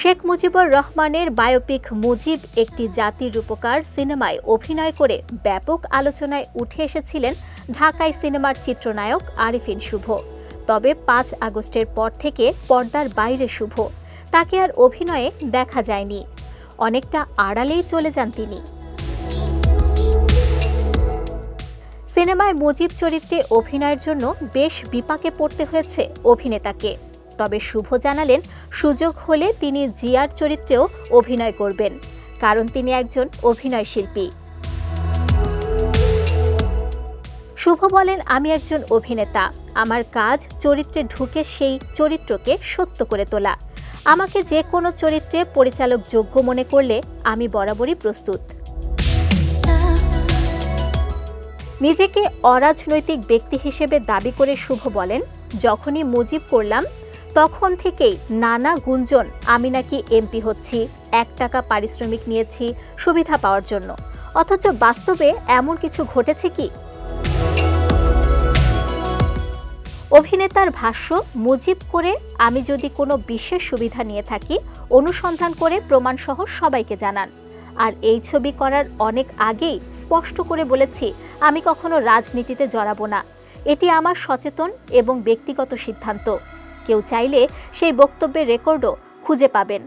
শেখ মুজিবুর রহমানের বায়োপিক মুজিব একটি জাতির রূপকার সিনেমায় অভিনয় করে ব্যাপক আলোচনায় উঠে এসেছিলেন ঢাকাই সিনেমার চিত্রনায়ক আরিফিন শুভ। তবে ৫ আগস্টের পর থেকে পর্দার বাইরে শুভ, তাকে আর অভিনয়ে দেখা যায়নি। অনেকটা আড়ালেই চলে যান তিনি। সিনেমায় মুজিব চরিত্রে অভিনয়ের জন্য বেশ বিপাকে পড়তে হয়েছে অভিনেতাকে। তবে শুভ জানালেন, সুযোগ হলে তিনি জিয়ার চরিত্রেও অভিনয় করবেন, কারণ তিনি একজন অভিনয় শিল্পী। শুভ বলেন, আমি একজন অভিনেতা, আমার কাজ চরিত্রে ঢুকে সেই চরিত্রকে সত্য করে তোলা। আমাকে যে কোনো চরিত্রে পরিচালক যোগ্য মনে করলে আমি বরাবরই প্রস্তুত। নিজেকে অরাজনৈতিক ব্যক্তি হিসেবে দাবি করে শুভ বলেন, যখনই মুজিব করলাম তখন থেকেই নানা গুঞ্জন আমি নাকি এমপি হচ্ছি, ১ টাকা পারিশ্রমিক নিয়েছি সুবিধা পাওয়ার জন্য, অথচ বাস্তবে এমন কিছু ঘটেছে কি? অভিনেতার ভাষ্য, মুজিব করে আমি যদি কোনো বিশেষ সুবিধা নিয়ে থাকি অনুসন্ধান করে প্রমাণসহ সবাইকে জানান। আর এই ছবি করার অনেক আগেই স্পষ্ট করে বলেছি আমি কখনো রাজনীতিতে জড়াবো না। এটি আমার সচেতন এবং ব্যক্তিগত সিদ্ধান্ত। কেউ চাইলে সেই বক্তব্যের রেকর্ডও খুঁজে পাবেন।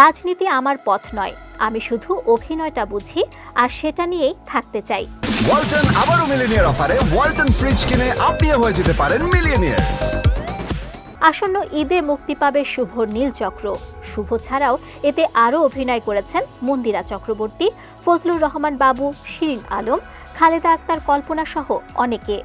রাজনীতি আমার পথ নয়, আমি শুধু অভিনয়টা বুঝি আর সেটা নিয়েই থাকতে চাই। ওয়ালটন আবারও মিলিয়নিয়ার অফারে ওয়ালটন ফ্রিজ কিনে আপনিও হয়ে যেতে পারেন মিলিয়নিয়ার। আসন্ন ঈদে মুক্তি পাবে শুভর নীলচক্র। শুভ ছাড়াও এতে আরও অভিনয় করেছেন মন্দিরা চক্রবর্তী, ফজলুর রহমান বাবু, শিরিন আলম, খালেদা আক্তার, কল্পনা সহ অনেকে।